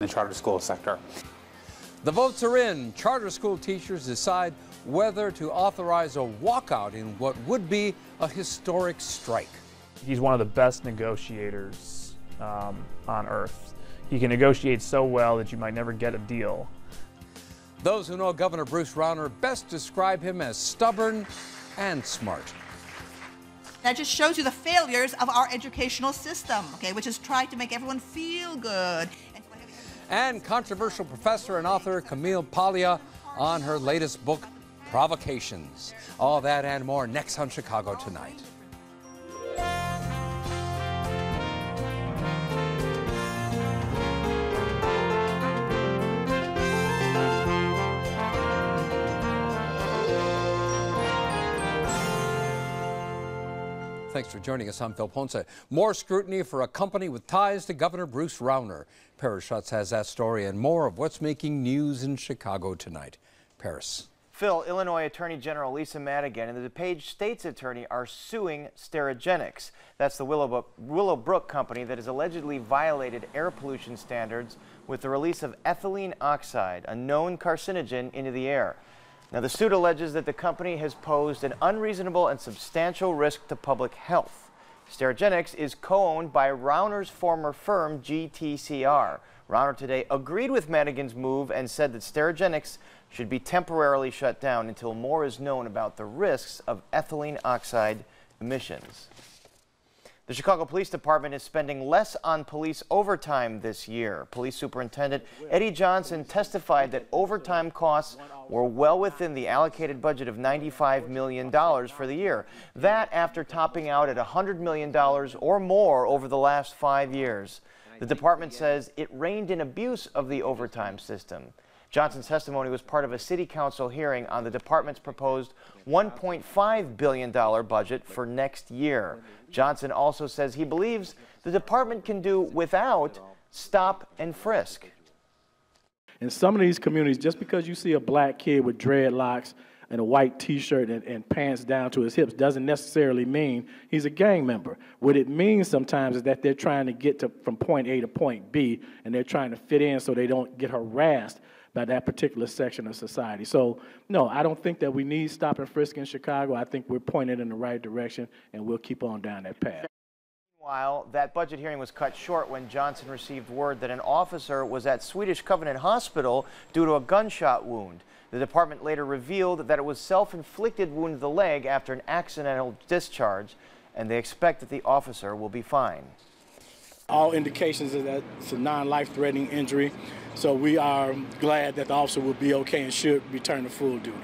the charter school sector. The votes are in. Charter school teachers decide whether to authorize a walkout in what would be a historic strike. He's one of the best negotiators on earth. He can negotiate so well that you might never get a deal. Those who know Governor Bruce Rauner best describe him as stubborn and smart. That just shows you the failures of our educational system, okay, which is trying to make everyone feel good. And controversial professor and author Camille Paglia on her latest book, Provocations. All that and more next on Chicago Tonight. Thanks for joining us. I'm Phil Ponce. More scrutiny for a company with ties to Governor Bruce Rauner. Paris Schutz has that story and more of what's making news in Chicago tonight. Paris. Phil, Illinois Attorney General Lisa Madigan and the DuPage State's attorney are suing Sterigenics. That's the Willowbrook company that has allegedly violated air pollution standards with the release of ethylene oxide, a known carcinogen, into the air. Now, the suit alleges that the company has posed an unreasonable and substantial risk to public health. Sterigenics is co-owned by Rauner's former firm, GTCR. Rauner today agreed with Madigan's move and said that Sterigenics should be temporarily shut down until more is known about the risks of ethylene oxide emissions. The Chicago Police Department is spending less on police overtime this year. Police Superintendent Eddie Johnson testified that overtime costs were well within the allocated budget of $95 million for the year. That after topping out at $100 million or more over the last 5 years. The department says it reined in abuse of the overtime system. Johnson's testimony was part of a city council hearing on the department's proposed $1.5 billion budget for next year. Johnson also says he believes the department can do without stop and frisk. In some of these communities, just because you see a black kid with dreadlocks and a white t-shirt and pants down to his hips doesn't necessarily mean he's a gang member. What it means sometimes is that they're trying to get from point A to point B, and they're trying to fit in so they don't get harassed by that particular section of society. So, no, I don't think that we need stop and frisk in Chicago. I think we're pointed in the right direction, and we'll keep on down that path. Meanwhile, that budget hearing was cut short when Johnson received word that an officer was at Swedish Covenant Hospital due to a gunshot wound. The department later revealed that it was self-inflicted wound to the leg after an accidental discharge, and they expect that the officer will be fine. All indications are that it's a non-life-threatening injury, so we are glad that the officer will be okay and should return to full duty.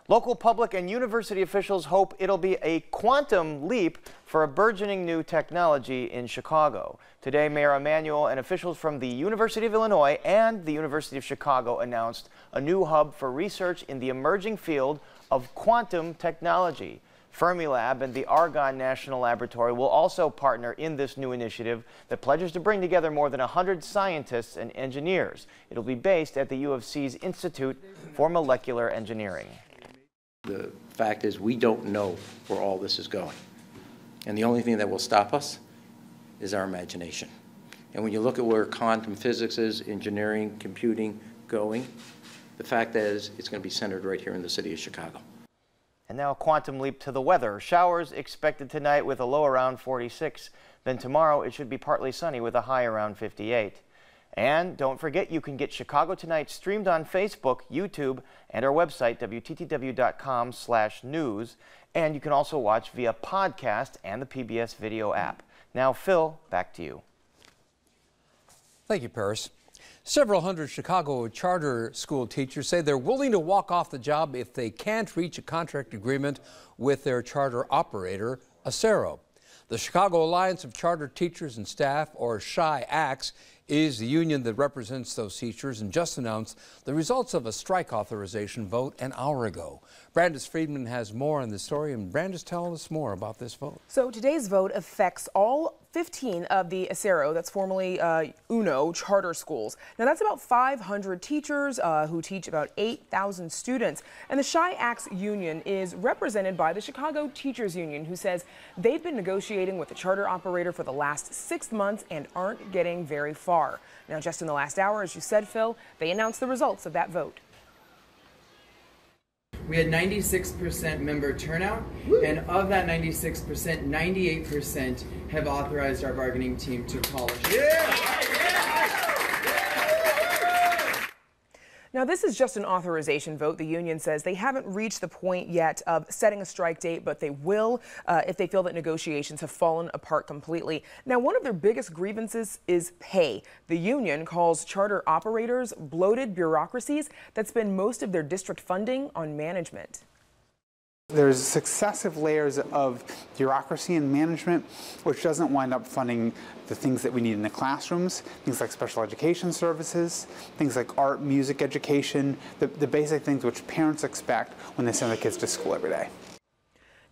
Local public and university officials hope it'll be a quantum leap for a burgeoning new technology in Chicago. Today, Mayor Emanuel and officials from the University of Illinois and the University of Chicago announced a new hub for research in the emerging field of quantum technology. Fermilab and the Argonne National Laboratory will also partner in this new initiative that pledges to bring together more than 100 scientists and engineers. It'll be based at the U of C's Institute for Molecular Engineering. The fact is we don't know where all this is going. And the only thing that will stop us is our imagination. And when you look at where quantum physics is, engineering, computing going, the fact is it's going to be centered right here in the city of Chicago. And now a quantum leap to the weather. Showers expected tonight with a low around 46. Then tomorrow it should be partly sunny with a high around 58. And don't forget, you can get Chicago Tonight streamed on Facebook, YouTube, and our website, WTTW.com/news. And you can also watch via podcast and the PBS video app. Now, Phil, back to you. Thank you, Paris. Several hundred Chicago charter school teachers say they're willing to walk off the job if they can't reach a contract agreement with their charter operator, Acero. The Chicago Alliance of Charter Teachers and Staff, or SHI-ACTS, is the union that represents those teachers and just announced the results of a strike authorization vote an hour ago. Brandis Friedman has more on this story, and Brandis, tell us more about this vote. So today's vote affects all 15 of the Acero, that's formerly UNO, charter schools. Now that's about 500 teachers who teach about 8,000 students. And the SHI-ACTS union is represented by the Chicago Teachers Union, who says they've been negotiating with the charter operator for the last 6 months and aren't getting very far. far. Now, just in the last hour, as you said, Phil, they announced the results of that vote. We had 96% member turnout, and of that 96%, 98% have authorized our bargaining team to abolish it. Now, this is just an authorization vote. The union says they haven't reached the point yet of setting a strike date, but they will if they feel that negotiations have fallen apart completely. Now, one of their biggest grievances is pay. The union calls charter operators bloated bureaucracies that spend most of their district funding on management. There's successive layers of bureaucracy and management, which doesn't wind up funding the things that we need in the classrooms, things like special education services, things like art, music education, the basic things which parents expect when they send their kids to school every day.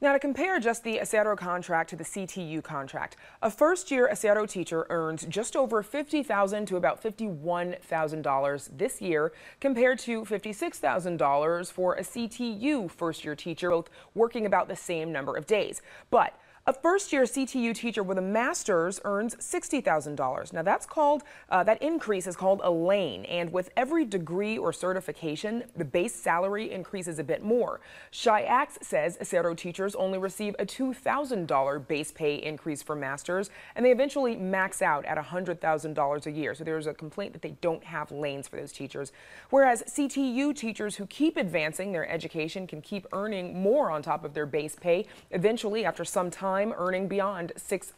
Now, to compare just the Acero contract to the CTU contract, a first-year Acero teacher earns just over $50,000 to about $51,000 this year, compared to $56,000 for a CTU first-year teacher, both working about the same number of days. But a first-year CTU teacher with a master's earns $60,000. Now, that's called that increase is called a lane, and with every degree or certification, the base salary increases a bit more. Axe says Acero teachers only receive a $2,000 base pay increase for masters, and they eventually max out at $100,000 a year. So there's a complaint that they don't have lanes for those teachers. Whereas CTU teachers who keep advancing their education can keep earning more on top of their base pay, eventually after some time earning beyond six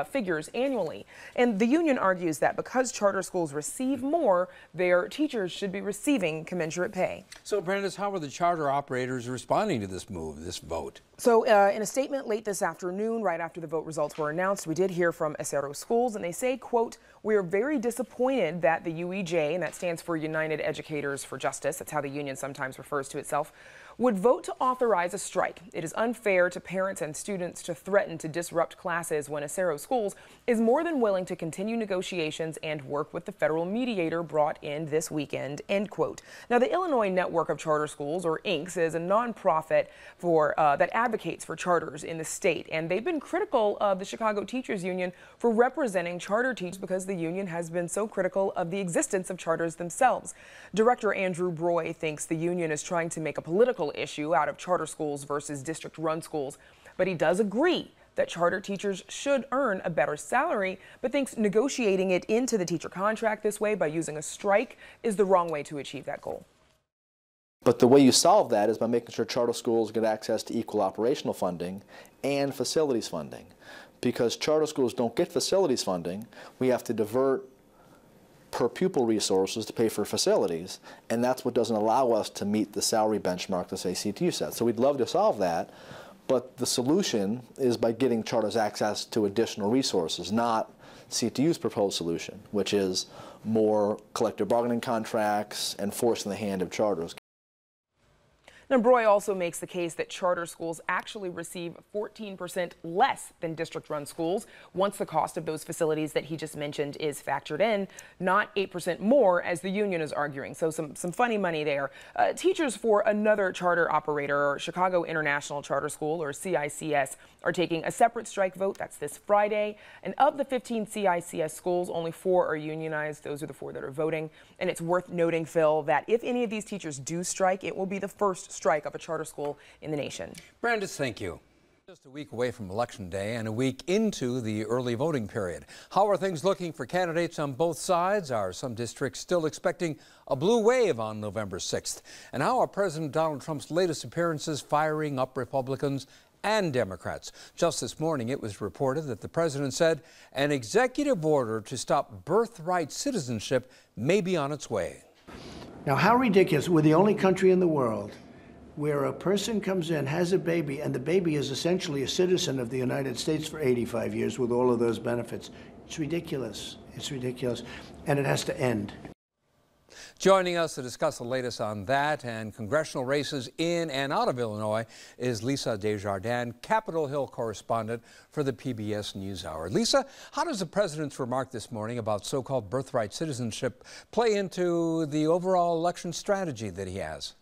figures annually. And the union argues that because charter schools receive more, their teachers should be receiving commensurate pay. So, Brandis, how are the charter operators responding to this move, this vote? So in a statement late this afternoon, right after the vote results were announced, we did hear from Acero Schools, and they say, quote, "We are very disappointed that the UEJ, and that stands for United Educators for Justice, that's how the union sometimes refers to itself, would vote to authorize a strike. It is unfair to parents and students to threaten to disrupt classes when Acero Schools is more than willing to continue negotiations and work with the federal mediator brought in this weekend," end quote. Now, the Illinois Network of Charter Schools, or INCS, is a nonprofit that advocates for charters in the state, and they've been critical of the Chicago Teachers Union for representing charter teachers because the union has been so critical of the existence of charters themselves. Director Andrew Broy thinks the union is trying to make a political issue out of charter schools versus district-run schools, but he does agree that charter teachers should earn a better salary, but thinks negotiating it into the teacher contract this way by using a strike is the wrong way to achieve that goal. But the way you solve that is by making sure charter schools get access to equal operational funding and facilities funding. Because charter schools don't get facilities funding, we have to divert per pupil resources to pay for facilities, and that's what doesn't allow us to meet the salary benchmark that, say, CTU sets. So we'd love to solve that, but the solution is by getting charters access to additional resources, not CTU's proposed solution, which is more collective bargaining contracts and forcing the hand of charters. Now, Broy also makes the case that charter schools actually receive 14% less than district-run schools once the cost of those facilities that he just mentioned is factored in, not 8% more as the union is arguing. So some funny money there. Teachers for another charter operator, Chicago International Charter School, or CICS, are taking a separate strike vote. That's this Friday. And of the 15 CICS schools, only 4 are unionized. Those are the 4 that are voting. And it's worth noting, Phil, that if any of these teachers do strike, it will be the first strike of a charter school in the nation. Brandis, thank you. Just a week away from Election Day and a week into the early voting period. How are things looking for candidates on both sides? Are some districts still expecting a blue wave on November 6th? And how are President Donald Trump's latest appearances firing up Republicans and Democrats? Just this morning, it was reported that the president said an executive order to stop birthright citizenship may be on its way. Now, how ridiculous. We're the only country in the world where a person comes in, has a baby, and the baby is essentially a citizen of the United States for 85 years with all of those benefits. It's ridiculous. It's ridiculous. And it has to end. Joining us to discuss the latest on that and congressional races in and out of Illinois is Lisa Desjardins, Capitol Hill correspondent for the PBS NewsHour. Lisa, how does the president's remark this morning about so-called birthright citizenship play into the overall election strategy that he has?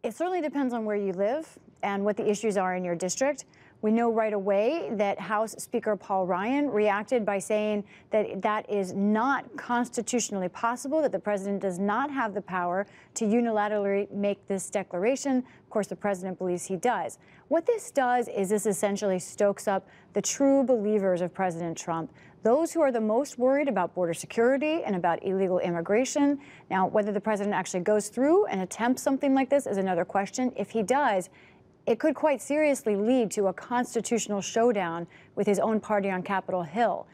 It certainly depends on where you live and what the issues are in your district. We know right away that House Speaker Paul Ryan reacted by saying that that is not constitutionally possible, that the president does not have the power to unilaterally make this declaration. Of course, the president believes he does. What this does is this essentially stokes up the true believers of President Trump, those who are the most worried about border security and about illegal immigration. Now, whether the president actually goes through and attempts something like this is another question. If he does, it could quite seriously lead to a constitutional showdown with his own party on Capitol Hill.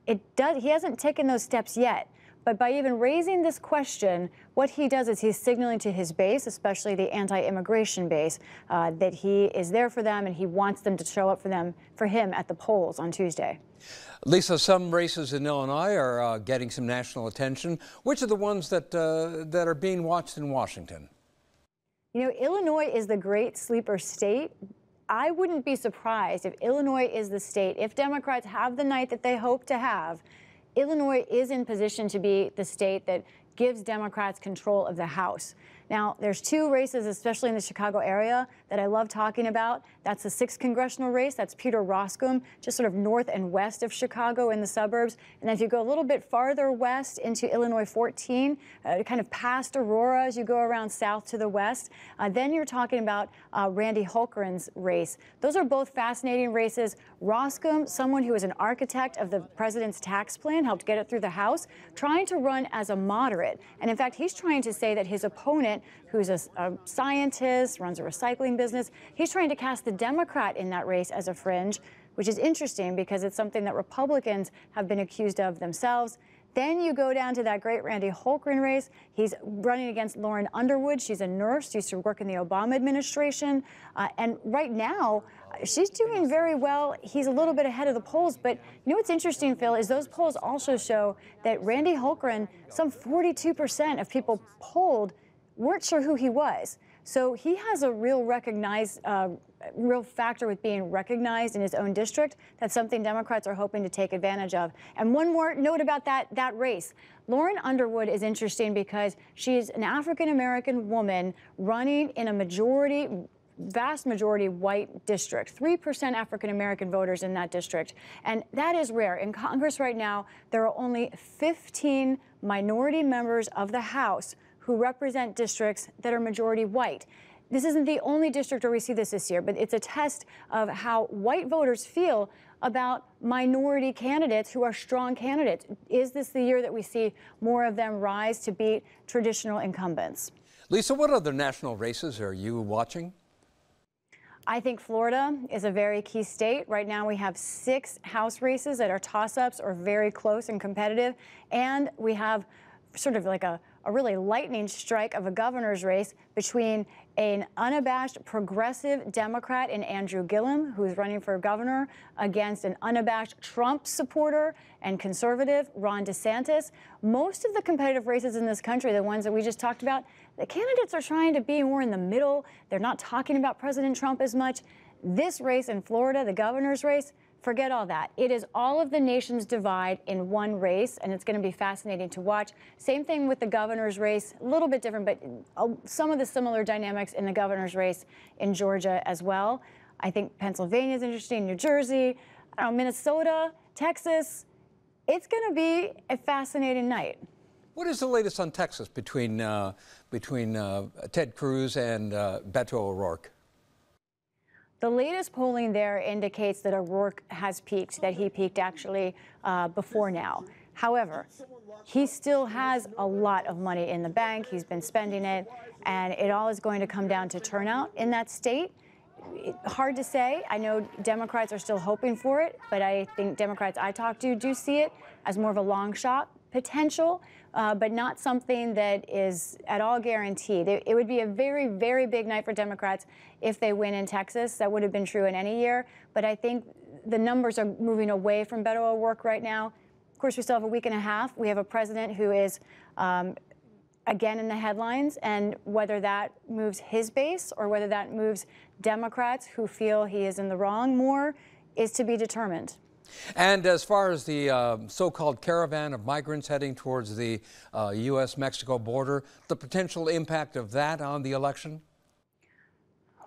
He hasn't taken those steps yet, but by even raising this question, what he does is he's signaling to his base, especially the anti-immigration base, that he is there for them and he wants them to show up for him at the polls on Tuesday. Lisa, some races in Illinois are getting some national attention. Which are the ones that are being watched in Washington? You know, Illinois is the great sleeper state. I wouldn't be surprised if Illinois is the state, if Democrats have the night that they hope to have, Illinois is in position to be the state that gives Democrats control of the House. Now, there's two races, especially in the Chicago area, that I love talking about. That's the 6th congressional race. That's Peter Roscoe, just sort of north and west of Chicago in the suburbs. And then if you go a little bit farther west into Illinois 14, kind of past Aurora as you go around south to the west, then you're talking about Randy Holkeren's race. Those are both fascinating races. Roscoe, someone who is an architect of the president's tax plan, helped get it through the House, trying to run as a moderate. And in fact, he's trying to say that his opponent, who's a scientist, runs a recycling business, he's trying to cast the Democrat in that race as a fringe, which is interesting because it's something that Republicans have been accused of themselves. Then you go down to that great Randy Holkeren race. He's running against Lauren Underwood. She's a nurse, used to work in the Obama administration. And right now, she's doing very well. He's a little bit ahead of the polls. But you know what's interesting, Phil, is those polls also show that Randy Holkeren, some 42% of people polled weren't sure who he was. So he has a real real factor with being recognized in his own district. That's something Democrats are hoping to take advantage of. And one more note about that race. Lauren Underwood is interesting because she's an African-American woman running in a vast majority white district, 3% African-American voters in that district. And that is rare. In Congress right now, there are only 15 minority members of the House who represent districts that are majority white. This isn't the only district where we see this year, but it's a test of how white voters feel about minority candidates who are strong candidates. Is this the year that we see more of them rise to beat traditional incumbents? Lisa, what other national races are you watching? I think Florida is a very key state. Right now we have 6 House races that are toss-ups or very close and competitive, and we have sort of like a really lightning strike of a governor's race between an unabashed progressive Democrat in Andrew Gillum, who's running for governor, against an unabashed Trump supporter and conservative Ron DeSantis. Most of the competitive races in this country, the ones that we just talked about, the candidates are trying to be more in the middle. They're not talking about President Trump as much. This race in Florida, the governor's race, forget all that. It is all of the nation's divide in one race, and it's going to be fascinating to watch. Same thing with the governor's race, a little bit different, but some of the similar dynamics in the governor's race in Georgia as well. I think Pennsylvania is interesting, New Jersey, Minnesota, Texas. It's going to be a fascinating night. What is the latest on Texas between Ted Cruz and Beto O'Rourke? The latest polling there indicates that O'Rourke has peaked, that he peaked actually before now. However, he still has a lot of money in the bank. He's been spending it, and it all is going to come down to turnout in that state. Hard to say. I know Democrats are still hoping for it, but I think Democrats I talk to do see it as more of a long shot potential, but not something that is at all guaranteed. It would be a very, very big night for Democrats if they win in Texas. That would have been true in any year, but I think the numbers are moving away from Beto O'Rourke right now. Of course, we still have a week and a half. We have a president who is again in the headlines, and whether that moves his base or whether that moves Democrats who feel he is in the wrong more is to be determined. And as far as the so-called caravan of migrants heading towards the U.S.-Mexico border, the potential impact of that on the election?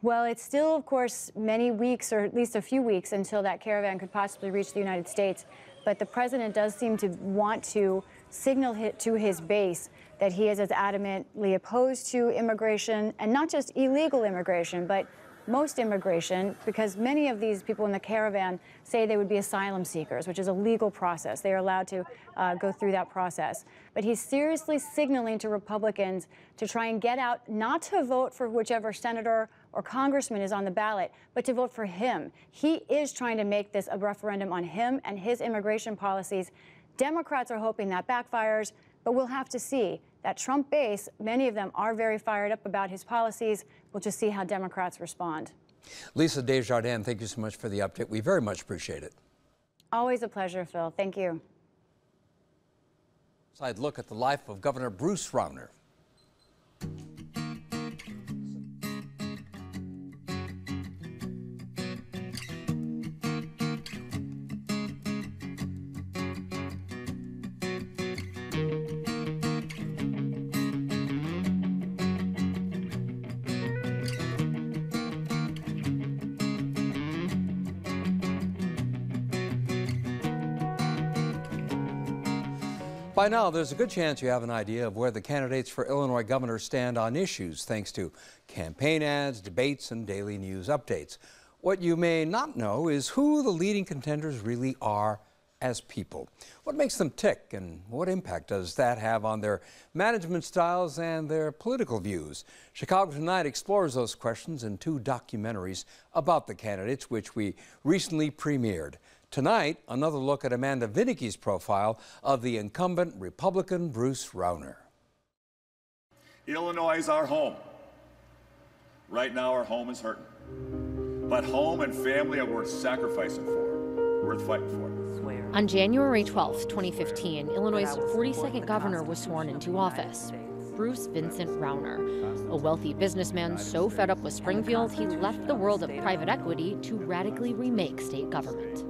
Well, it's still, of course, many weeks, or at least a few weeks, until that caravan could possibly reach the United States. But the president does seem to want to signal to his base that he is as adamantly opposed to immigration, and not just illegal immigration, but most immigration, because many of these people in the caravan say they would be asylum seekers, which is a legal process. They are allowed to go through that process. But he's seriously signaling to Republicans to try and get out, not to vote for whichever senator or congressman is on the ballot, but to vote for him. He is trying to make this a referendum on him and his immigration policies. Democrats are hoping that backfires, but we'll have to see. That Trump base, many of them are very fired up about his policies. We'll just see how Democrats respond. Lisa Desjardins, thank you so much for the update. We very much appreciate it. Always a pleasure, Phil. Thank you. Side look at the life of Governor Bruce Rauner. By now, there's a good chance you have an idea of where the candidates for Illinois governor stand on issues, thanks to campaign ads, debates, and daily news updates. What you may not know is who the leading contenders really are as people. What makes them tick, and what impact does that have on their management styles and their political views? Chicago Tonight explores those questions in 2 documentaries about the candidates, which we recently premiered. Tonight, another look at Amanda Vinicki's profile of the incumbent Republican Bruce Rauner. Illinois is our home. Right now, our home is hurting. But home and family are worth sacrificing for, worth fighting for. On January 12, 2015, Illinois' 42nd governor was sworn into office. Bruce Vincent Rauner, a wealthy businessman so fed up with Springfield, he left the world of private equity to radically remake state government.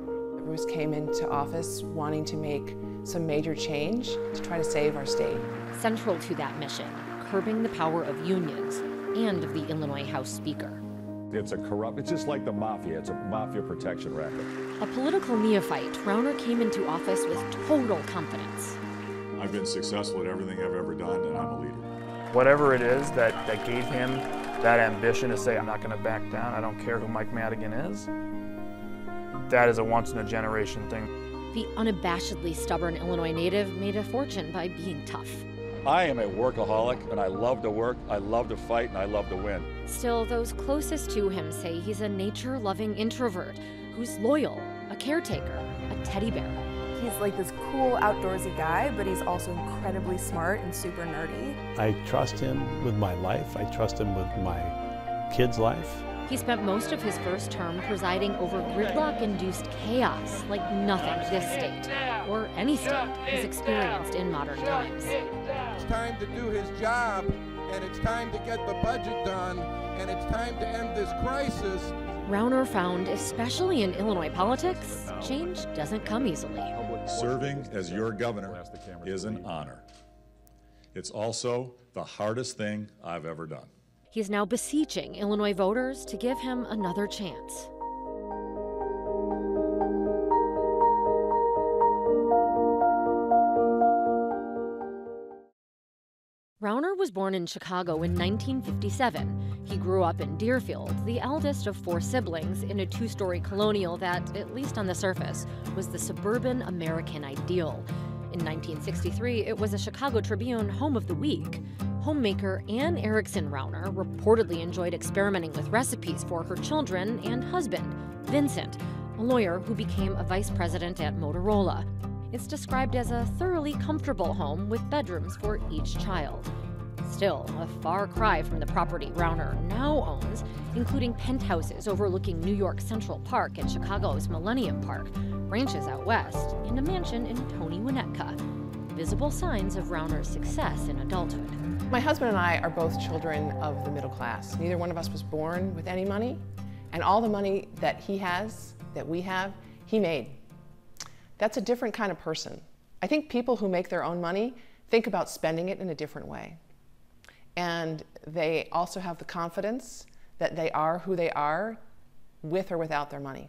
Bruce came into office wanting to make some major change to try to save our state. Central to that mission, curbing the power of unions and of the Illinois House Speaker. It's just like the mafia. It's a mafia protection racket. A political neophyte, Rauner came into office with total confidence. I've been successful at everything I've ever done, and I'm a leader. Whatever it is that gave him that ambition to say, I'm not going to back down, I don't care who Mike Madigan is, that is a once-in-a-generation thing. The unabashedly stubborn Illinois native made a fortune by being tough. I am a workaholic, and I love to work, I love to fight, and I love to win. Still, those closest to him say he's a nature-loving introvert who's loyal, a caretaker, a teddy bear. He's like this cool outdoorsy guy, but he's also incredibly smart and super nerdy. I trust him with my life. I trust him with my kids' life. He spent most of his first term presiding over gridlock-induced chaos like nothing this state, or any state, has experienced in modern times. It's time to do his job, and it's time to get the budget done, and it's time to end this crisis. Rauner found, especially in Illinois politics, change doesn't come easily. Serving as your governor is an honor. It's also the hardest thing I've ever done. He's now beseeching Illinois voters to give him another chance. Rauner was born in Chicago in 1957. He grew up in Deerfield, the eldest of 4 siblings, in a 2-story colonial that, at least on the surface, was the suburban American ideal. In 1963, it was a Chicago Tribune Home of the Week. Homemaker Ann Erickson Rauner reportedly enjoyed experimenting with recipes for her children and husband, Vincent, a lawyer who became a vice president at Motorola. It's described as a thoroughly comfortable home with bedrooms for each child. Still, a far cry from the property Rauner now owns, including penthouses overlooking New York Central Park and Chicago's Millennium Park, ranches out west, and a mansion in Tony, Winnetka. Visible signs of Rauner's success in adulthood. My husband and I are both children of the middle class. Neither one of us was born with any money, and all the money that he has, that we have, he made. That's a different kind of person. I think people who make their own money think about spending it in a different way. And they also have the confidence that they are who they are with or without their money.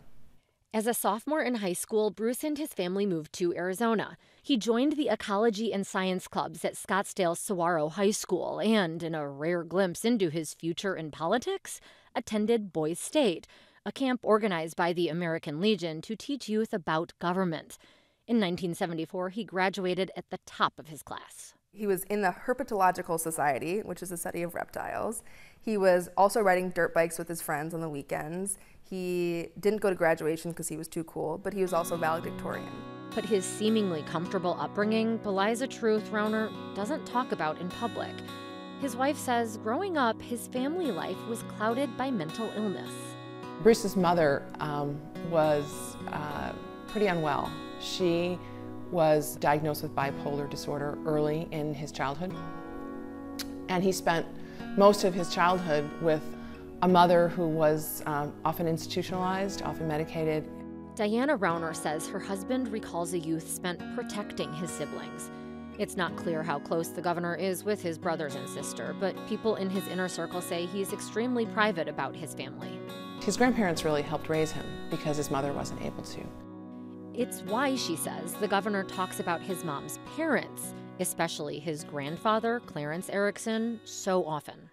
As a sophomore in high school, Bruce and his family moved to Arizona. He joined the ecology and science clubs at Scottsdale's Saguaro High School and, in a rare glimpse into his future in politics, attended Boys State, a camp organized by the American Legion to teach youth about government. In 1974, he graduated at the top of his class. He was in the Herpetological Society, which is the study of reptiles. He was also riding dirt bikes with his friends on the weekends. He didn't go to graduation because he was too cool, but he was also valedictorian. But his seemingly comfortable upbringing belies a truth Rauner doesn't talk about in public. His wife says growing up, his family life was clouded by mental illness. Bruce's mother was pretty unwell. She was diagnosed with bipolar disorder early in his childhood, and he spent most of his childhood with a mother who was often institutionalized, often medicated. Diana Rauner says her husband recalls a youth spent protecting his siblings. It's not clear how close the governor is with his brothers and sister, but people in his inner circle say he's extremely private about his family. His grandparents really helped raise him because his mother wasn't able to. It's why, she says, the governor talks about his mom's parents, especially his grandfather, Clarence Erickson, so often.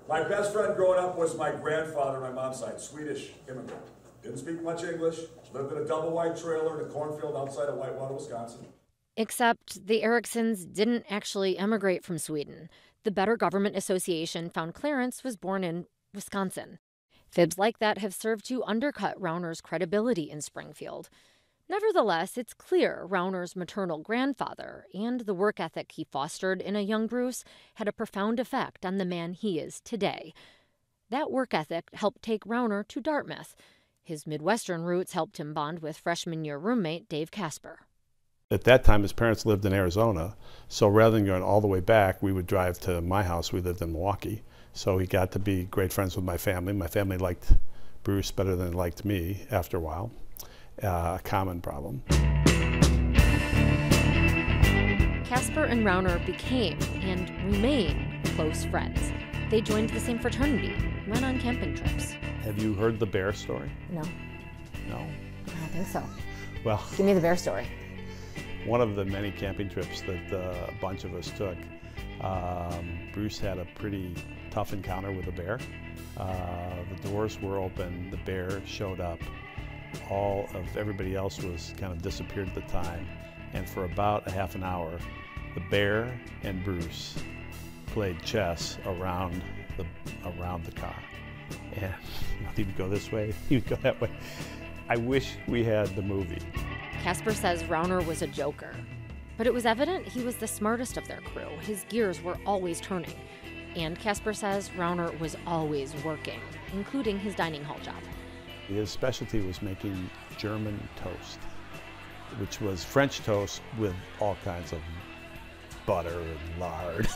My best friend growing up was my grandfather on my mom's side, Swedish immigrant. Didn't speak much English, lived in a double wide trailer in a cornfield outside of Whitewater, Wisconsin. Except the Ericksons didn't actually emigrate from Sweden. The Better Government Association found Clarence was born in Wisconsin. Fibs like that have served to undercut Rauner's credibility in Springfield. Nevertheless, it's clear Rauner's maternal grandfather and the work ethic he fostered in a young Bruce had a profound effect on the man he is today. That work ethic helped take Rauner to Dartmouth. His Midwestern roots helped him bond with freshman-year roommate Dave Casper. At that time, his parents lived in Arizona, so rather than going all the way back, we would drive to my house. We lived in Milwaukee, so he got to be great friends with my family. My family liked Bruce better than it liked me after a while. A common problem. Casper and Rauner became and remain close friends. They joined the same fraternity, went on camping trips. Have you heard the bear story? No. No? I don't think so. Well, give me the bear story. One of the many camping trips that a bunch of us took, Bruce had a pretty tough encounter with a bear. The doors were open, the bear showed up. All of everybody else was kind of disappeared at the time, and for about a half an hour, the bear and Bruce played chess around the car. And he would go this way, he would go that way. I wish we had the movie. Casper says Rauner was a joker, but it was evident he was the smartest of their crew. His gears were always turning. And Casper says Rauner was always working, including his dining hall job. His specialty was making German toast, which was French toast with all kinds of butter and lard,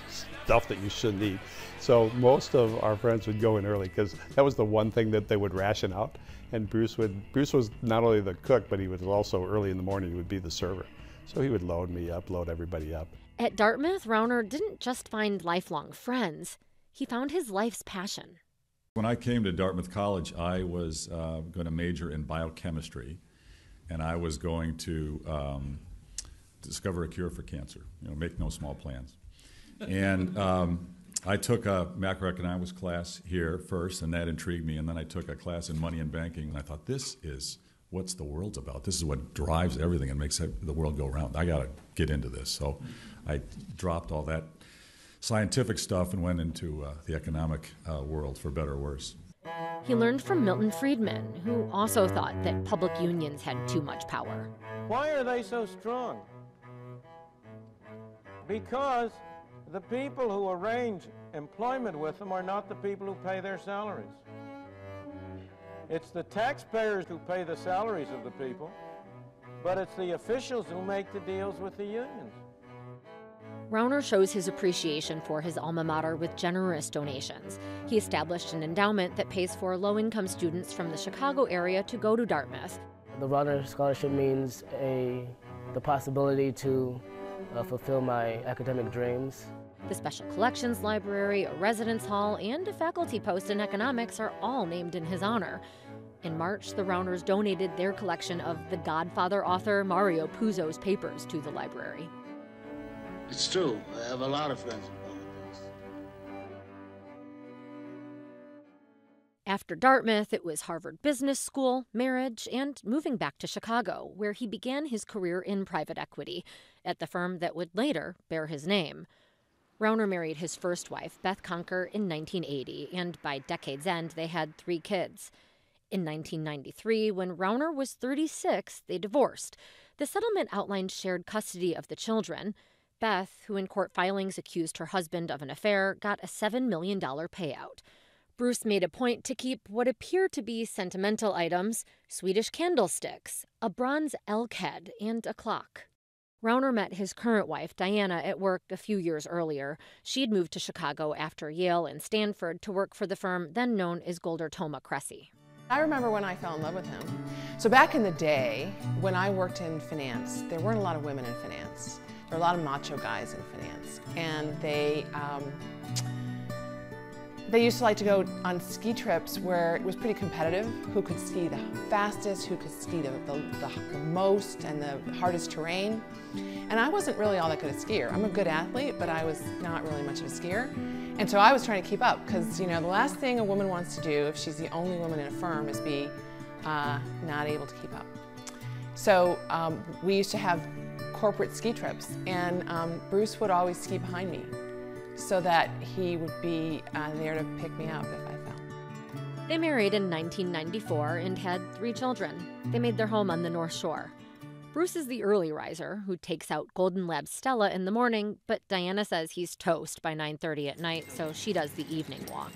stuff that you shouldn't eat. So most of our friends would go in early because that was the one thing that they would ration out. And Bruce was not only the cook, but he was also early in the morning, he would be the server. So he would load me up, load everybody up. At Dartmouth, Rauner didn't just find lifelong friends, he found his life's passion. When I came to Dartmouth College, I was going to major in biochemistry, and I was going to discover a cure for cancer, make no small plans. And I took a macroeconomics class here first, and that intrigued me, and then I took a class in money and banking, and I thought, this is what the world's about. This is what drives everything and makes the world go round. I got to get into this. So I dropped all that scientific stuff and went into the economic world, for better or worse. He learned from Milton Friedman, who also thought that public unions had too much power. Why are they so strong? Because the people who arrange employment with them are not the people who pay their salaries. It's the taxpayers who pay the salaries of the people, but it's the officials who make the deals with the unions. Rauner shows his appreciation for his alma mater with generous donations. He established an endowment that pays for low-income students from the Chicago area to go to Dartmouth. The Rauner Scholarship means the possibility to fulfill my academic dreams. The Special Collections Library, a residence hall, and a faculty post in economics are all named in his honor. In March, the Rauners donated their collection of The Godfather author Mario Puzo's papers to the library. It's true. I have a lot of friends in politics. After Dartmouth, it was Harvard Business School, marriage, and moving back to Chicago, where he began his career in private equity at the firm that would later bear his name. Rauner married his first wife, Beth Conker, in 1980, and by decade's end, they had 3 kids. In 1993, when Rauner was 36, they divorced. The settlement outlined shared custody of the children. Beth, who in court filings accused her husband of an affair, got a $7 million payout. Bruce made a point to keep what appear to be sentimental items, Swedish candlesticks, a bronze elk head, and a clock. Rauner met his current wife, Diana, at work a few years earlier. She'd moved to Chicago after Yale and Stanford to work for the firm then known as Golder Toma Cressy. I remember when I fell in love with him. So back in the day, when I worked in finance, there weren't a lot of women in finance. There were a lot of macho guys in finance. And they used to like to go on ski trips where it was pretty competitive, who could ski the fastest, who could ski the most and the hardest terrain. And I wasn't really all that good a skier. I'm a good athlete, but I was not really much of a skier. And so I was trying to keep up because, you know, the last thing a woman wants to do if she's the only woman in a firm is be not able to keep up. So we used to have corporate ski trips, and Bruce would always ski behind me so that he would be there to pick me up if I fell. They married in 1994 and had 3 children. They made their home on the North Shore. Bruce is the early riser who takes out Golden Lab Stella in the morning, but Diana says he's toast by 9:30 at night, so she does the evening walk.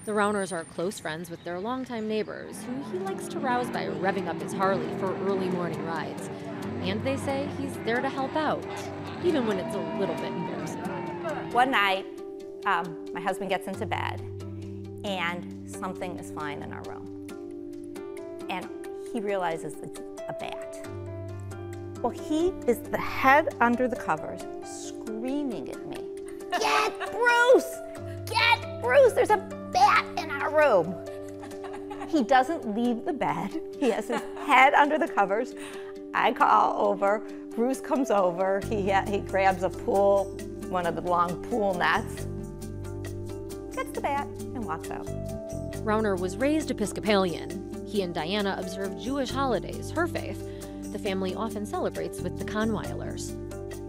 The Rauners are close friends with their longtime neighbors, who he likes to rouse by revving up his Harley for early morning rides. And they say he's there to help out, even when it's a little bit embarrassing. One night, my husband gets into bed, and something is flying in our room. And he realizes it's a bat. Well, he is the head under the covers, screaming at me. Get Bruce! Get Bruce! There's a bat in our room. He doesn't leave the bed. He has his head under the covers. I call over. Bruce comes over. He grabs a pool, one of the long pool nets, gets the bat, and walks out. Rauner was raised Episcopalian. He and Diana observe Jewish holidays, her faith. The family often celebrates with the Kahnweilers.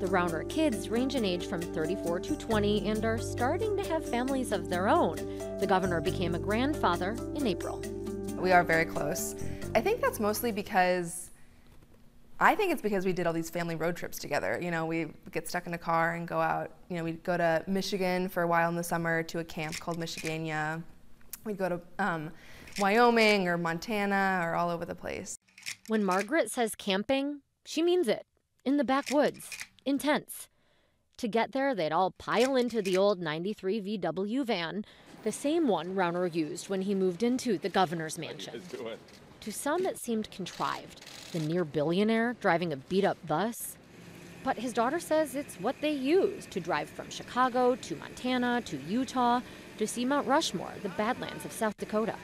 The Rauner kids range in age from 34 to 20 and are starting to have families of their own. The governor became a grandfather in April. We are very close. I think that's mostly because we did all these family road trips together. You know, we get stuck in a car and go out. You know, we'd go to Michigan for a while in the summer to a camp called Michigania. We'd go to Wyoming or Montana or all over the place. When Margaret says camping, she means it. In the backwoods. In tents. To get there, they'd all pile into the old 93 VW van, the same one Rauner used when he moved into the governor's mansion. To some, it seemed contrived, the near-billionaire driving a beat-up bus. But his daughter says it's what they use to drive from Chicago to Montana to Utah to see Mount Rushmore, the Badlands of South Dakota.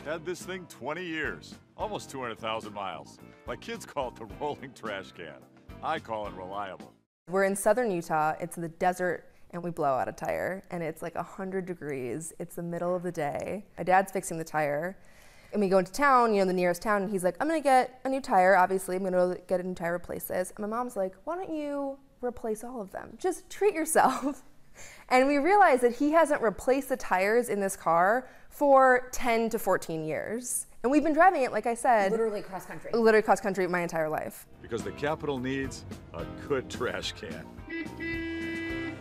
Had this thing 20 years, almost 200,000 miles. My kids call it the rolling trash can. I call it reliable. We're in southern Utah. It's the desert, and we blow out a tire, and it's like 100 degrees. It's the middle of the day. My dad's fixing the tire, and we go into town, you know, the nearest town, and he's like, I'm gonna get a new tire, obviously. I'm gonna get a new tire, replace this. And my mom's like, why don't you replace all of them? Just treat yourself. And we realized that he hasn't replaced the tires in this car for 10 to 14 years. And we've been driving it, like I said. Literally cross country. Literally cross country my entire life. Because the capital needs a good trash can.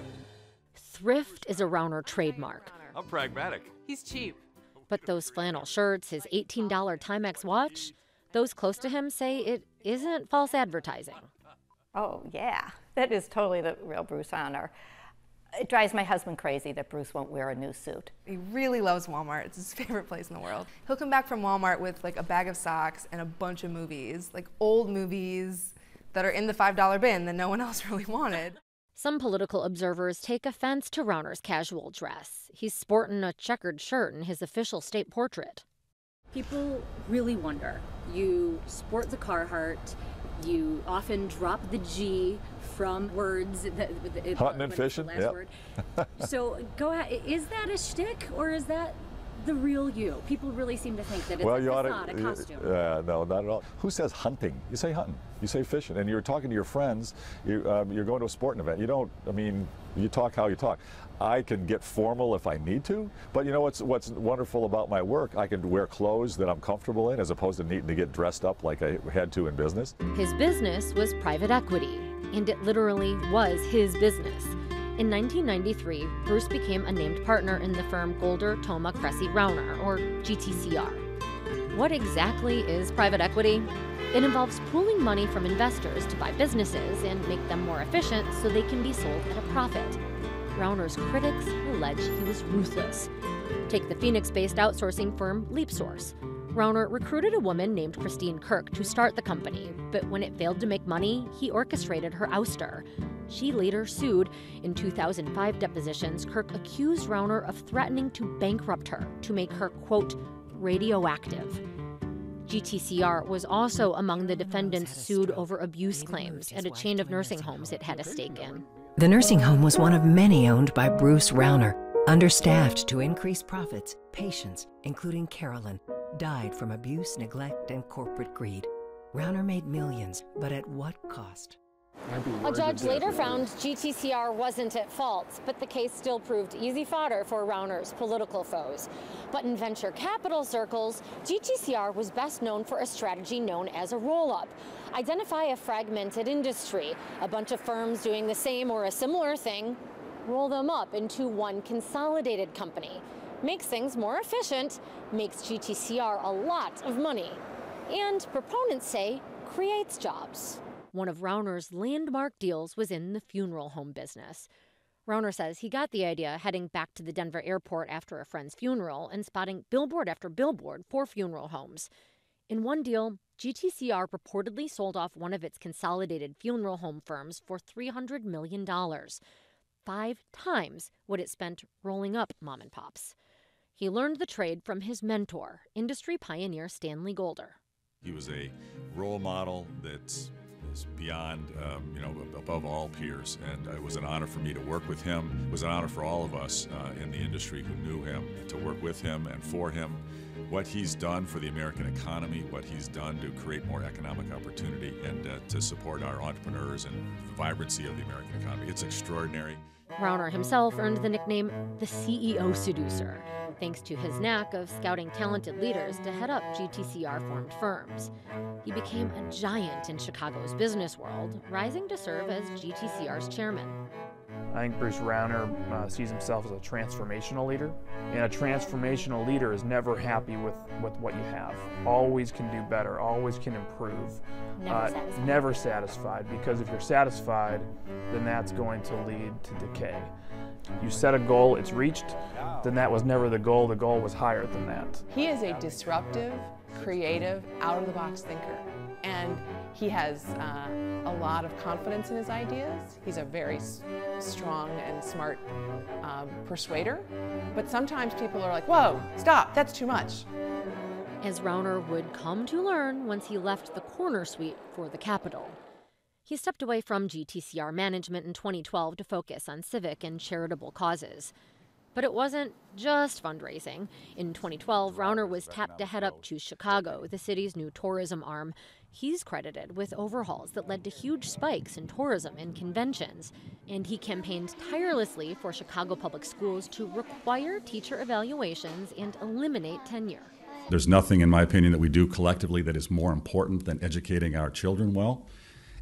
Thrift is a Rauner trademark. I'm pragmatic. He's cheap. But those flannel shirts, his $18 Timex watch, those close to him say it isn't false advertising. Oh, yeah. That is totally the real Bruce Rauner. It drives my husband crazy that Bruce won't wear a new suit. He really loves Walmart. It's his favorite place in the world. He'll come back from Walmart with like a bag of socks and a bunch of movies, like old movies that are in the $5 bin that no one else really wanted. Some political observers take offense to Rauner's casual dress. He's sporting a checkered shirt in his official state portrait. People really wonder. You sport the Carhartt, you often drop the G from words. Hunting and fishing, word. So go ahead, is that a shtick or is that the real you? People really seem to think that it's a costume. No, not at all. Who says hunting? You say hunting. You say fishing. And you're talking to your friends. You're going to a sporting event. You don't, I mean, you talk how you talk. I can get formal if I need to, but you know what's wonderful about my work? I can wear clothes that I'm comfortable in as opposed to needing to get dressed up like I had to in business. His business was private equity, and it literally was his business. In 1993, Bruce became a named partner in the firm Golder, Thoma, Cressy, Rauner, or GTCR. What exactly is private equity? It involves pooling money from investors to buy businesses and make them more efficient so they can be sold at a profit. Rauner's critics allege he was ruthless. Take the Phoenix-based outsourcing firm LeapSource. Rauner recruited a woman named Christine Kirk to start the company, but when it failed to make money, he orchestrated her ouster. She later sued. In 2005 depositions, Kirk accused Rauner of threatening to bankrupt her to make her, quote, radioactive. GTCR was also among the defendants sued over abuse claims at a chain of nursing homes it had a stake in. The nursing home was one of many owned by Bruce Rauner. Understaffed to increase profits, patients, including Carolyn, died from abuse, neglect, and corporate greed. Rauner made millions, but at what cost? A judge later found GTCR wasn't at fault, but the case still proved easy fodder for Rauner's political foes. But in venture capital circles, GTCR was best known for a strategy known as a roll-up. Identify a fragmented industry, a bunch of firms doing the same or a similar thing, roll them up into one consolidated company. Makes things more efficient, makes GTCR a lot of money, and proponents say creates jobs. One of Rauner's landmark deals was in the funeral home business. Rauner says he got the idea heading back to the Denver airport after a friend's funeral and spotting billboard after billboard for funeral homes. In one deal, GTCR reportedly sold off one of its consolidated funeral home firms for $300 million, 5 times what it spent rolling up mom and pops. He learned the trade from his mentor, industry pioneer Stanley Golder. He was a role model that's beyond, above all peers, and it was an honor for me to work with him. It was an honor for all of us in the industry who knew him to work with him and for him. What he's done for the American economy, what he's done to create more economic opportunity and to support our entrepreneurs and the vibrancy of the American economy, it's extraordinary. Rauner himself earned the nickname the CEO Seducer, thanks to his knack of scouting talented leaders to head up GTCR-formed firms. He became a giant in Chicago's business world, rising to serve as GTCR's chairman. I think Bruce Rauner sees himself as a transformational leader, and a transformational leader is never happy with what you have. Always can do better, always can improve. Never satisfied, because if you're satisfied, then that's going to lead to decay. You set a goal, it's reached, then that was never the goal was higher than that. He is a disruptive, creative, out-of-the-box thinker, and he has a lot of confidence in his ideas. He's a very strong and smart persuader, but sometimes people are like, whoa, stop, that's too much. As Rauner would come to learn once he left the corner suite for the Capitol. He stepped away from GTCR management in 2012 to focus on civic and charitable causes. But it wasn't just fundraising. In 2012, Rauner was tapped to head up Choose Chicago, the city's new tourism arm. He's credited with overhauls that led to huge spikes in tourism and conventions. And he campaigned tirelessly for Chicago Public Schools to require teacher evaluations and eliminate tenure. There's nothing, in my opinion, that we do collectively that is more important than educating our children well.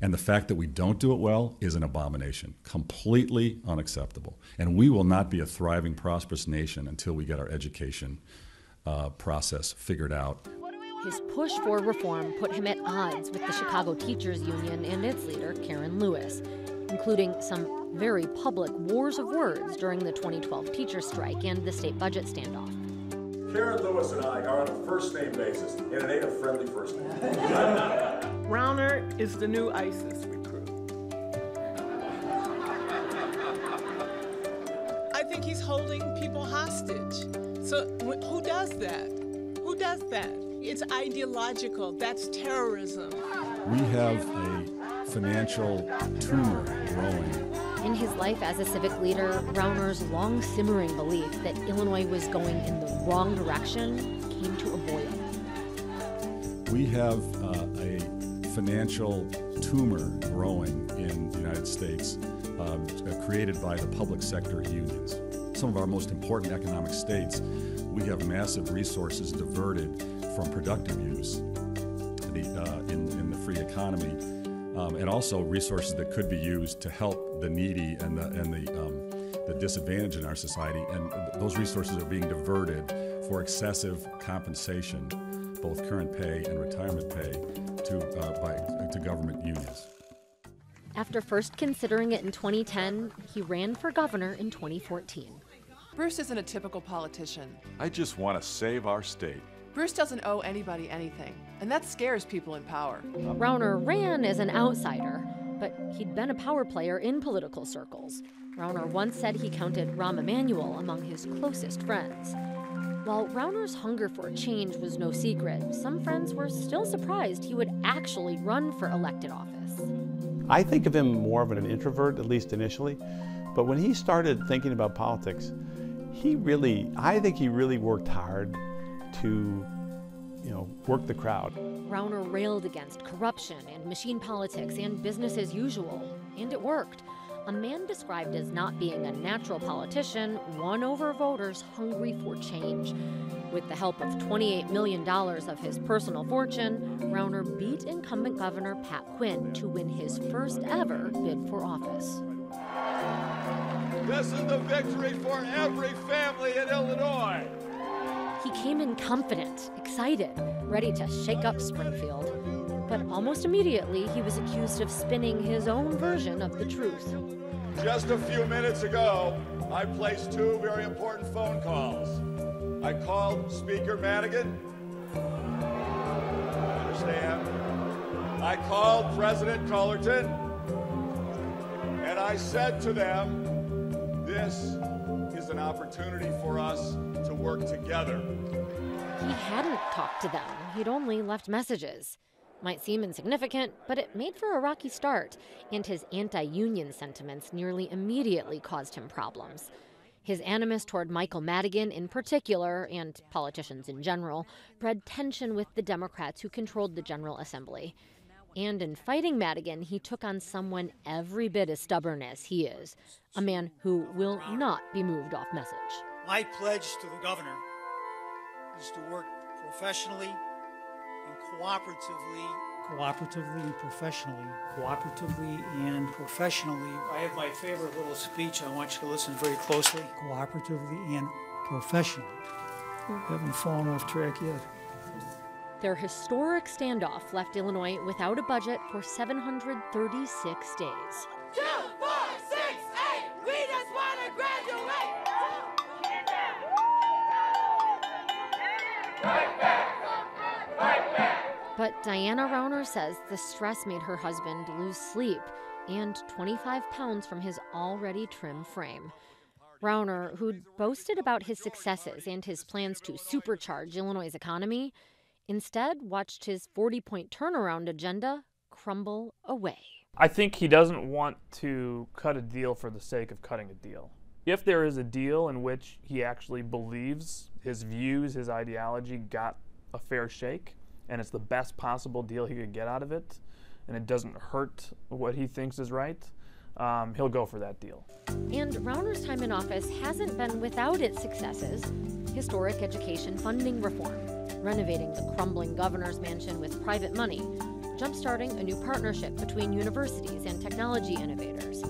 And the fact that we don't do it well is an abomination, completely unacceptable. And we will not be a thriving, prosperous nation until we get our education process figured out. His push for reform put him at odds with the Chicago Teachers Union and its leader, Karen Lewis, including some very public wars of words during the 2012 teacher strike and the state budget standoff. Karen Lewis and I are on a first-name basis, and it ain't a friendly first name. Rauner is the new ISIS recruit. think he's holding people hostage. So who does that? Who does that? It's ideological. That's terrorism. We have a financial tumor growing. In his life as a civic leader, Rauner's long simmering belief that Illinois was going in the wrong direction came to a boil. We have a financial tumor growing in the United States, created by the public sector unions. Some of our most important economic states, we have massive resources diverted from productive use in the free economy, and also resources that could be used to help the needy and the disadvantaged in our society. And those resources are being diverted for excessive compensation, both current pay and retirement pay, to government unions. After first considering it in 2010, he ran for governor in 2014. Bruce isn't a typical politician. I just want to save our state. Bruce doesn't owe anybody anything, and that scares people in power. Rauner ran as an outsider, but he'd been a power player in political circles. Rauner once said he counted Rahm Emanuel among his closest friends. While Rauner's hunger for change was no secret, some friends were still surprised he would actually run for elected office. I think of him more of an introvert, at least initially, but when he started thinking about politics, I think he really worked hard to, work the crowd. Rauner railed against corruption and machine politics and business as usual, and it worked. A man described as not being a natural politician won over voters hungry for change. With the help of $28 million of his personal fortune, Rauner beat incumbent Governor Pat Quinn to win his first ever bid for office. This is the victory for every family in Illinois. He came in confident, excited, ready to shake up Springfield. But almost immediately, he was accused of spinning his own version of the truth. Just a few minutes ago, I placed two very important phone calls. I called Speaker Madigan. Understand? I called President Cullerton. And I said to them, this is an opportunity for us to work together. He hadn't talked to them. He'd only left messages. Might seem insignificant, but it made for a rocky start, and his anti-union sentiments nearly immediately caused him problems. His animus toward Michael Madigan in particular, and politicians in general, bred tension with the Democrats who controlled the General Assembly. And in fighting Madigan, he took on someone every bit as stubborn as he is, a man who will not be moved off message. My pledge to the governor is to work professionally and cooperatively and professionally. I have my favorite little speech. I want you to listen very closely. Cooperatively and professionally. Haven't fallen off track yet. Their historic standoff left Illinois without a budget for 736 days. 2, 4, 6, 8, we just want to graduate! But Diana Rauner says the stress made her husband lose sleep and 25 pounds from his already trim frame. Rauner, who'd boasted about his successes and his plans to supercharge Illinois' economy, instead watched his 40-point turnaround agenda crumble away. I think he doesn't want to cut a deal for the sake of cutting a deal. If there is a deal in which he actually believes his views, his ideology got a fair shake, and it's the best possible deal he could get out of it, and it doesn't hurt what he thinks is right, he'll go for that deal. And Rauner's time in office hasn't been without its successes. Historic education funding reform, renovating the crumbling governor's mansion with private money, jump-starting a new partnership between universities and technology innovators.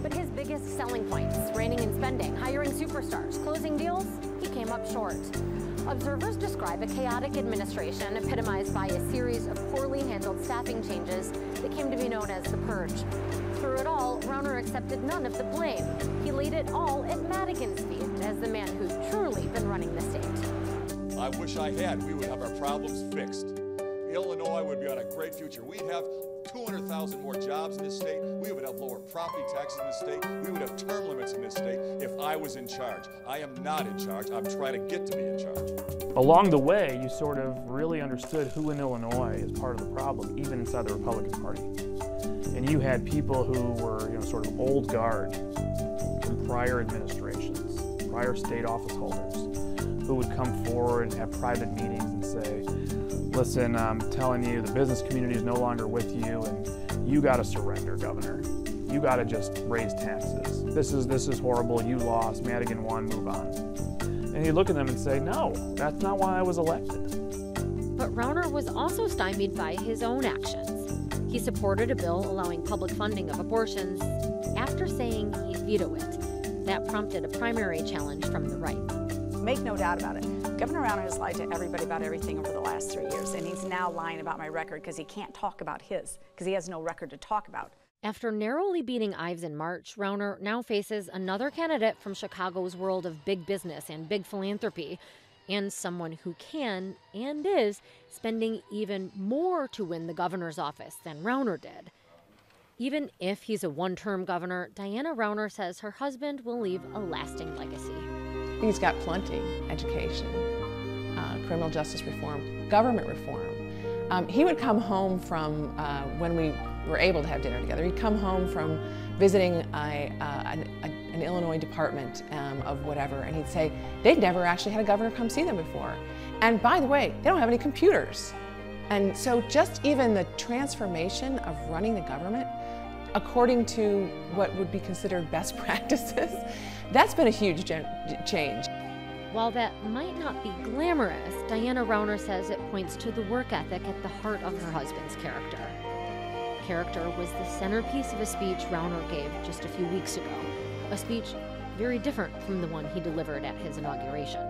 But his biggest selling points, reining in spending, hiring superstars, closing deals, he came up short. Observers describe a chaotic administration epitomized by a series of poorly handled staffing changes that came to be known as the Purge. Through it all, Rauner accepted none of the blame. He laid it all at Madigan's feet as the man who'd truly been running the state. I wish I had. We would have our problems fixed. Illinois would be on a great future. We'd have 200,000 more jobs in this state. We would have lower property taxes in this state. We would have term limits in this state if I was in charge. I am not in charge. I'm trying to get to be in charge. Along the way, you sort of really understood who in Illinois is part of the problem, even inside the Republican Party. And you had people who were, sort of old guard from prior administrations, prior state office holders, who would come forward and have private meetings and say, listen, I'm telling you, the business community is no longer with you, and you got to surrender, Governor. You got to just raise taxes. This is horrible. You lost. Madigan won. Move on. And you look at them and say, no, that's not why I was elected. But Rauner was also stymied by his own actions. He supported a bill allowing public funding of abortions after saying he'd veto it. That prompted a primary challenge from the right. Make no doubt about it. Governor Rauner has lied to everybody about everything over the last 3 years, and he's now lying about my record because he can't talk about his, because he has no record to talk about. After narrowly beating Ives in March, Rauner now faces another candidate from Chicago's world of big business and big philanthropy, and someone who can, and is, spending even more to win the governor's office than Rauner did. Even if he's a one-term governor, Diana Rauner says her husband will leave a lasting legacy. He's got plenty: education, criminal justice reform, government reform. He would come home from, when we were able to have dinner together, he'd come home from visiting an Illinois department of whatever, and he'd say, they'd never actually had a governor come see them before. And by the way, they don't have any computers. And so just even the transformation of running the government according to what would be considered best practices, that's been a huge change. While that might not be glamorous, Diana Rauner says it points to the work ethic at the heart of her husband's character. Character was the centerpiece of a speech Rauner gave just a few weeks ago, a speech very different from the one he delivered at his inauguration.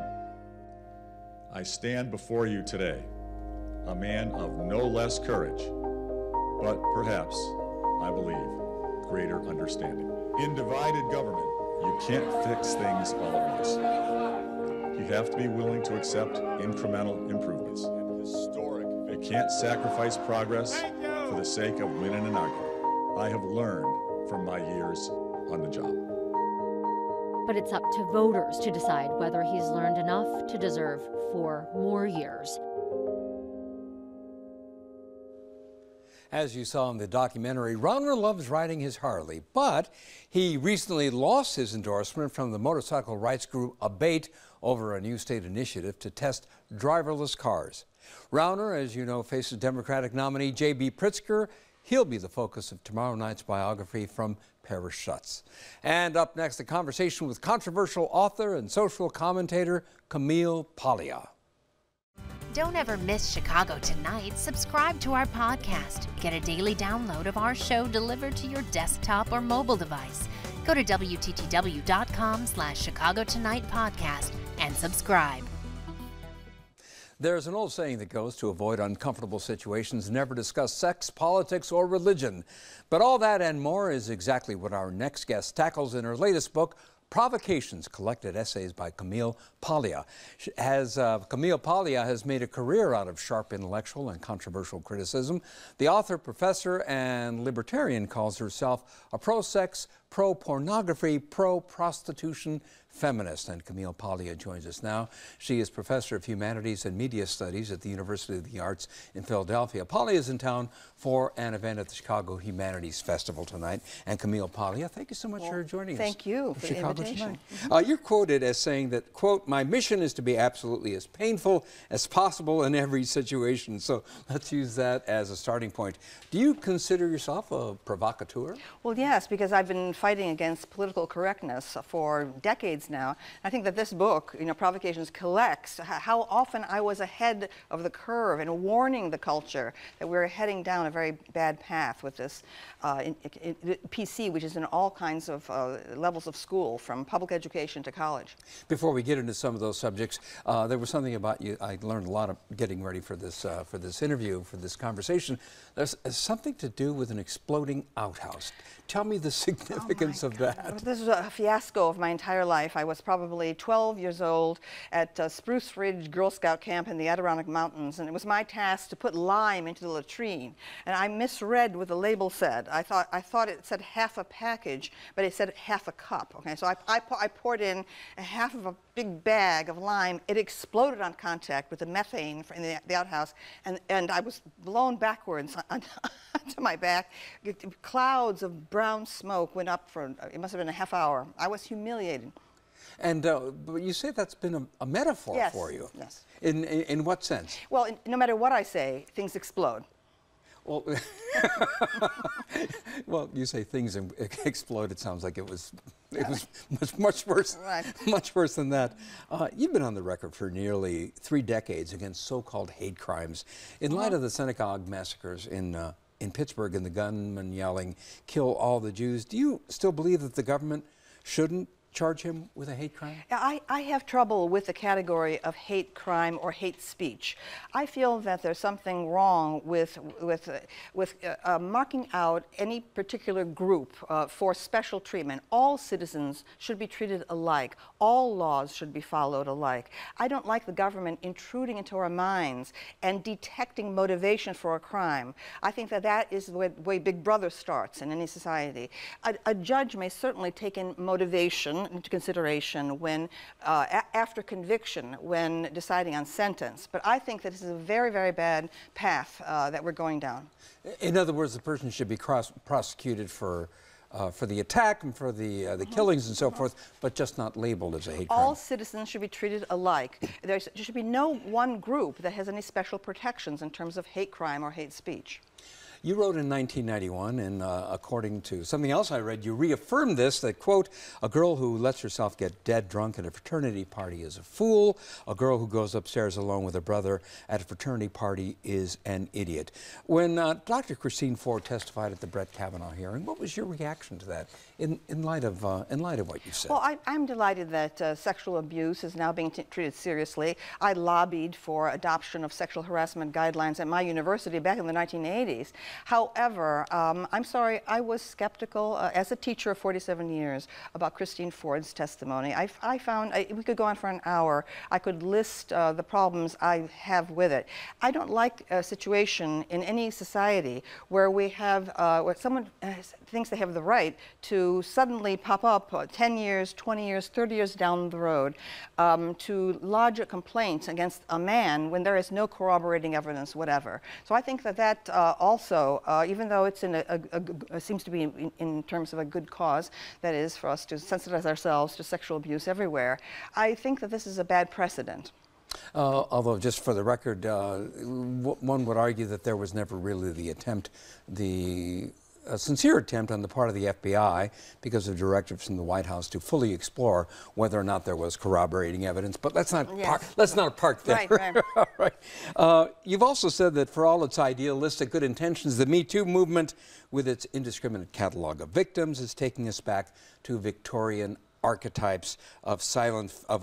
I stand before you today, a man of no less courage, but perhaps, I believe, greater understanding. In divided government, you can't fix things all at once. You have to be willing to accept incremental improvements. You can't sacrifice progress for the sake of winning an argument. I have learned from my years on the job. But it's up to voters to decide whether he's learned enough to deserve 4 more years. As you saw in the documentary, Rauner loves riding his Harley, but he recently lost his endorsement from the motorcycle rights group Abate over a new state initiative to test driverless cars. Rauner, as you know, faces Democratic nominee J.B. Pritzker. He'll be the focus of tomorrow night's biography from Paris Schutz. And up next, a conversation with controversial author and social commentator Camille Paglia. Don't ever miss Chicago Tonight. Subscribe to our podcast. Get a daily download of our show delivered to your desktop or mobile device. Go to WTTW.com/Chicago Tonight podcast and subscribe. There's an old saying that goes, to avoid uncomfortable situations, never discuss sex, politics, or religion. But all that and more is exactly what our next guest tackles in her latest book, Provocations, Collected Essays by Camille Paglia. Camille Paglia has made a career out of sharp intellectual and controversial criticism. The author, professor, and libertarian calls herself a pro-sex, pro-pornography, pro-prostitution feminist. And Camille Paglia joins us now. She is professor of humanities and media studies at the University of the Arts in Philadelphia. Paglia is in town for an event at the Chicago Humanities Festival tonight. And Camille Paglia, thank you so much for joining us. Thank you for the invitation. You're quoted as saying that, quote, my mission is to be absolutely as painful as possible in every situation. So let's use that as a starting point. Do you consider yourself a provocateur? Well, yes, because I've been fighting against political correctness for decades now. I think that this book, Provocations, collects how often I was ahead of the curve and warning the culture that we're heading down a very bad path with this PC, which is in all kinds of levels of school, from public education to college. Before we get into some of those subjects, there was something about you I learned a lot of getting ready for this interview, for this conversation. There's something to do with an exploding outhouse. Tell me the significance significance of that? This was a fiasco of my entire life. I was probably 12 years old at Spruce Ridge Girl Scout camp in the Adirondack Mountains, and it was my task to put lime into the latrine. And I misread what the label said. I thought it said half a package, but it said half a cup. Okay, so I poured in a half of a big bag of lime. It exploded on contact with the methane in the outhouse, and I was blown backwards onto my back. Clouds of brown smoke went up for, it must have been a half hour. I was humiliated. And but you say that's been a metaphor for you. Yes. In what sense? Well, no matter what I say, things explode. Well, well, you say things explode. It sounds like it was much worse, much worse than that. You've been on the record for nearly 3 decades against so-called hate crimes. In light of the synagogue massacres in Pittsburgh and the gunman yelling, "Kill all the Jews," do you still believe that the government shouldn't charge him with a hate crime? I have trouble with the category of hate crime or hate speech. I feel that there's something wrong with marking out any particular group for special treatment. All citizens should be treated alike. All laws should be followed alike. I don't like the government intruding into our minds and detecting motivation for a crime. I think that that is the way Big Brother starts in any society. A judge may certainly take in motivation into consideration when, after conviction, when deciding on sentence. But I think that this is a very, very bad path that we're going down. In other words, the person should be prosecuted for the attack and for the killings and so forth, but just not labeled as a hate crime. All citizens should be treated alike. There should be no one group that has any special protections in terms of hate crime or hate speech. You wrote in 1991, and according to something else I read, you reaffirmed this, that, quote, "A girl who lets herself get dead drunk at a fraternity party is a fool. A girl who goes upstairs alone with her brother at a fraternity party is an idiot." When Dr. Christine Ford testified at the Brett Kavanaugh hearing, what was your reaction to that in light of what you said? Well, I'm delighted that sexual abuse is now being treated seriously. I lobbied for adoption of sexual harassment guidelines at my university back in the 1980s. However, I'm sorry, I was skeptical as a teacher of 47 years about Christine Ford's testimony. I found, we could go on for an hour, I could list the problems I have with it. I don't like a situation in any society where we have, where someone thinks they have the right to suddenly pop up 10 years, 20 years, 30 years down the road to lodge a complaint against a man when there is no corroborating evidence, whatever. So I think that that also, even though it's in seems to be in terms of a good cause, that is for us to sensitize ourselves to sexual abuse everywhere, I think that this is a bad precedent. Although, just for the record, one would argue that there was never really the attempt, a sincere attempt on the part of the FBI, because of directives from the White House, to fully explore whether or not there was corroborating evidence. But let's not park there. Right. Right. You've also said that for all its idealistic good intentions, the Me Too movement, with its indiscriminate catalog of victims, is taking us back to Victorian archetypes of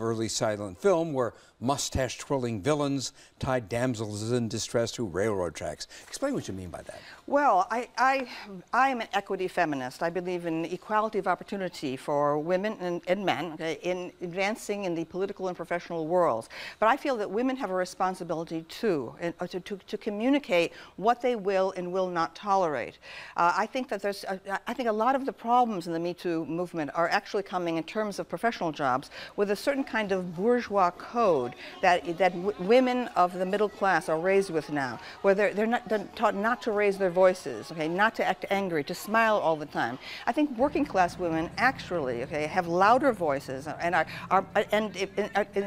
early silent film, where mustache-twirling villains tied damsels in distress to railroad tracks. Explain what you mean by that. Well, I am an equity feminist. I believe in equality of opportunity for women and men in advancing in the political and professional worlds. But I feel that women have a responsibility too, to communicate what they will and will not tolerate. I think that I think a lot of the problems in the Me Too movement are actually coming in terms of professional jobs with a certain kind of bourgeois code that women of the middle class are raised with now, where they're taught not to raise their voices, okay, not to act angry, to smile all the time. I think working class women actually, okay, have louder voices and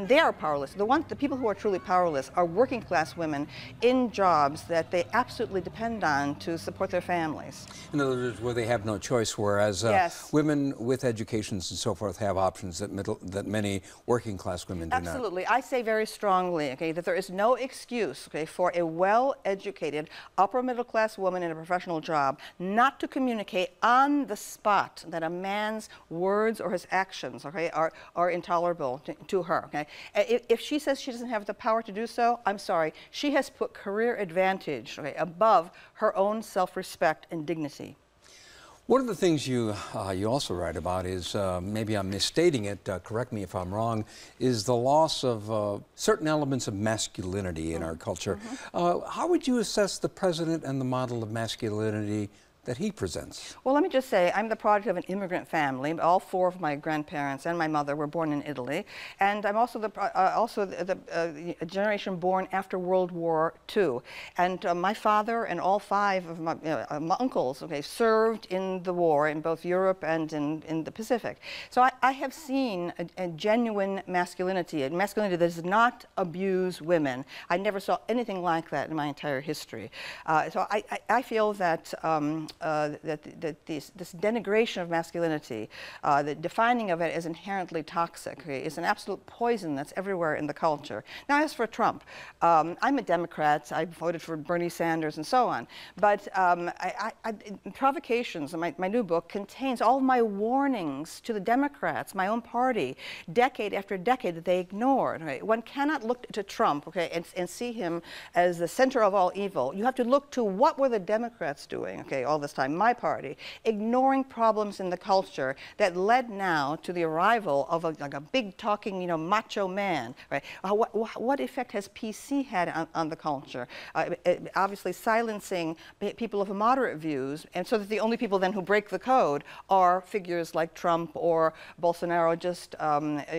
they are powerless. The people who are truly powerless are working class women in jobs that they absolutely depend on to support their families. In other words, where they have no choice, whereas women with educations and so forth have options that many working class women do not. Absolutely. I say very strongly, okay, that there is no excuse, okay, for a well-educated upper middle class woman in a professional job not to communicate on the spot that a man's words or his actions, okay, are intolerable to her, okay. If she says she doesn't have the power to do so, I'm sorry, she has put career advantage, okay, above her own self-respect and dignity. One of the things you also write about is, maybe I'm misstating it, correct me if I'm wrong, is the loss of certain elements of masculinity in our culture. How would you assess the president and the model of masculinity that he presents? Well, let me just say, I'm the product of an immigrant family. All four of my grandparents and my mother were born in Italy, and I'm also the generation born after World War II. And my father and all five of my uncles, served in the war in both Europe and in the Pacific. So I have seen a genuine masculinity, a masculinity that does not abuse women. I never saw anything like that in my entire history. So I feel that this denigration of masculinity, the defining of it as inherently toxic, is an absolute poison that's everywhere in the culture. Now, as for Trump, I'm a Democrat. I voted for Bernie Sanders and so on. But Provocations, my new book, contains all my warnings to the Democrats, my own party, decade after decade that they ignored. One cannot look to Trump, and see him as the center of all evil. You have to look to what were the Democrats doing, all this time, my party, ignoring problems in the culture that led now to the arrival of a big talking, macho man, right? What effect has PC had on the culture? Obviously silencing people of moderate views, and so that the only people then who break the code are figures like Trump or Bolsonaro, just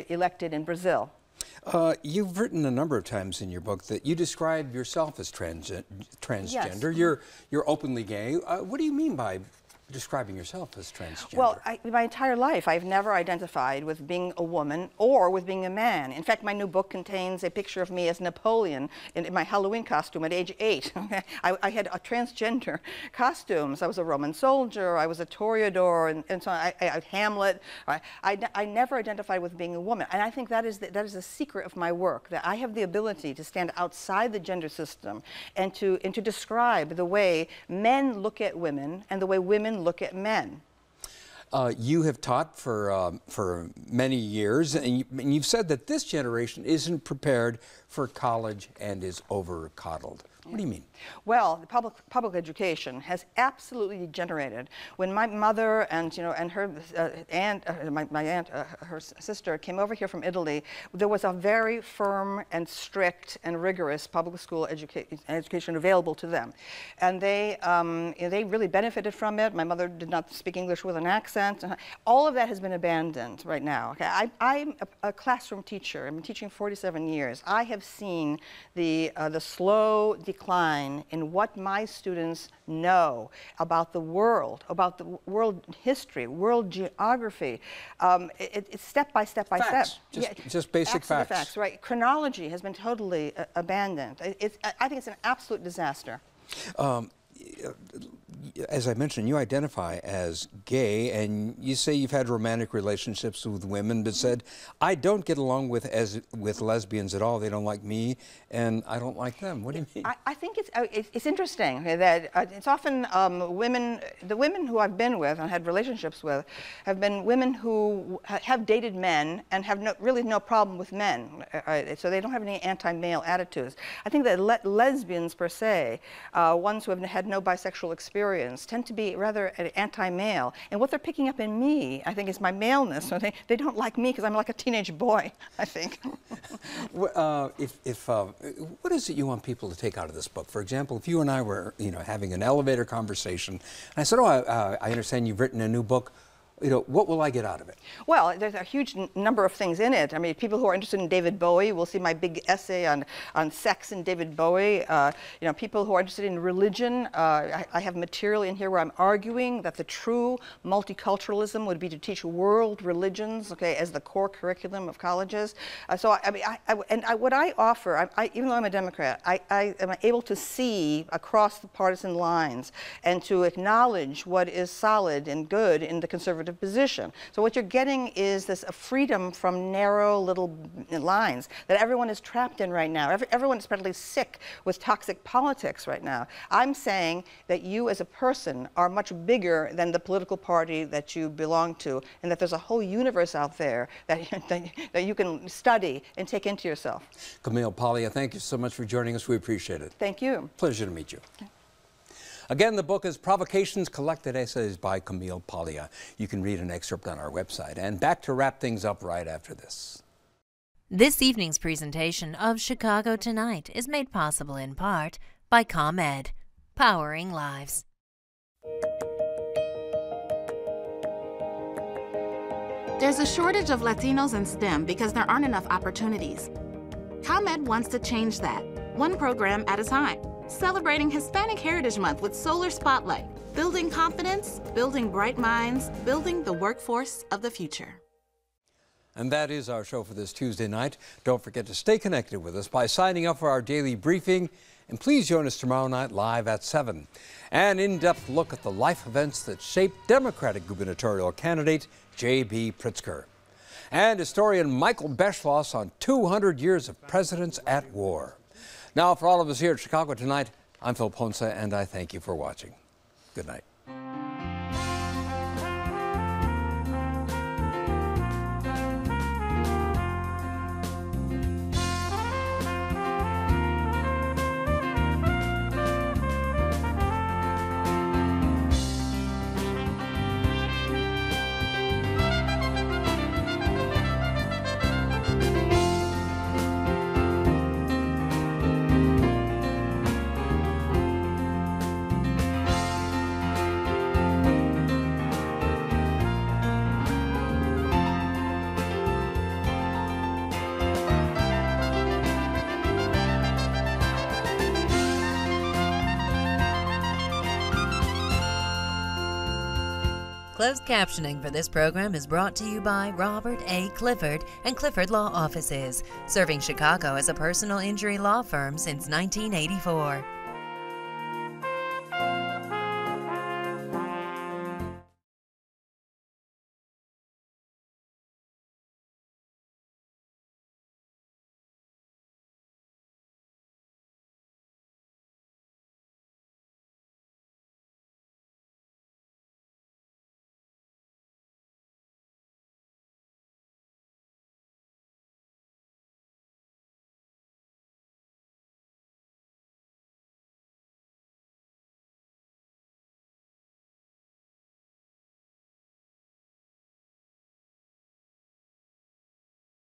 elected in Brazil. You've written a number of times in your book that you describe yourself as transgender. Yes. You're openly gay. What do you mean by describing yourself as transgender? Well, my entire life, I've never identified with being a woman or with being a man. In fact, my new book contains a picture of me as Napoleon in my Halloween costume at age 8. I had a transgender costumes. I was a Roman soldier, I was a toreador, and so I Hamlet. I never identified with being a woman, and I think that is the secret of my work, that I have the ability to stand outside the gender system and to describe the way men look at women and the way women look at men. You have taught for many years, and you've said that this generation isn't prepared for college and is over-coddled. What do you mean? Well, the public education has absolutely degenerated. When my mother and her aunt, my aunt, her sister came over here from Italy, there was a very firm and strict and rigorous public school education available to them, and they really benefited from it. My mother did not speak English with an accent. All of that has been abandoned right now. I'm a classroom teacher. I've been teaching 47 years. I have seen the slow decline in what my students know about the world history, world geography. It's step by step by step. Just basic facts. Facts, right? Chronology has been totally abandoned. I think it's an absolute disaster. As I mentioned, you identify as gay, and you say you've had romantic relationships with women, but said, I don't get along with lesbians at all. They don't like me, and I don't like them. What do you mean? I think it's interesting that it's often the women who I've been with and had relationships with have been women who have dated men and have really no problem with men, so they don't have any anti-male attitudes. I think that lesbians per se, ones who have had no bisexual experience, tend to be rather anti-male, and what they're picking up in me, I think, is my maleness. So they don't like me because I'm like a teenage boy, I think. What is it you want people to take out of this book? For example, if you and I were, having an elevator conversation, and I said, I understand you've written a new book. What will I get out of it? Well, there's a huge number of things in it. I mean, people who are interested in David Bowie will see my big essay on sex and David Bowie. People who are interested in religion, I have material in here where I'm arguing that the true multiculturalism would be to teach world religions, as the core curriculum of colleges. What I offer, even though I'm a Democrat, I am able to see across the partisan lines and to acknowledge what is solid and good in the conservative position. So what you're getting is this freedom from narrow little lines that everyone is trapped in right now. Everyone is practically sick with toxic politics right now. I'm saying that you as a person are much bigger than the political party that you belong to, and that there's a whole universe out there that you can study and take into yourself. Camille Paglia, thank you so much for joining us. We appreciate it. Thank you. Pleasure to meet you. Again, the book is Provocations, Collected Essays by Camille Paglia. You can read an excerpt on our website. And back to wrap things up right after this. This evening's presentation of Chicago Tonight is made possible in part by ComEd, powering lives. There's a shortage of Latinos in STEM because there aren't enough opportunities. ComEd wants to change that, one program at a time. Celebrating Hispanic Heritage Month with Solar Spotlight, building confidence, building bright minds, building the workforce of the future. And that is our show for this Tuesday night. Don't forget to stay connected with us by signing up for our daily briefing. And please join us tomorrow night live at 7. An in-depth look at the life events that shaped Democratic gubernatorial candidate J.B. Pritzker. And historian Michael Beschloss on 200 years of presidents at war. Now, for all of us here at Chicago Tonight, I'm Phil Ponce, and I thank you for watching. Good night. Closed captioning for this program is brought to you by Robert A. Clifford and Clifford Law Offices, serving Chicago as a personal injury law firm since 1984.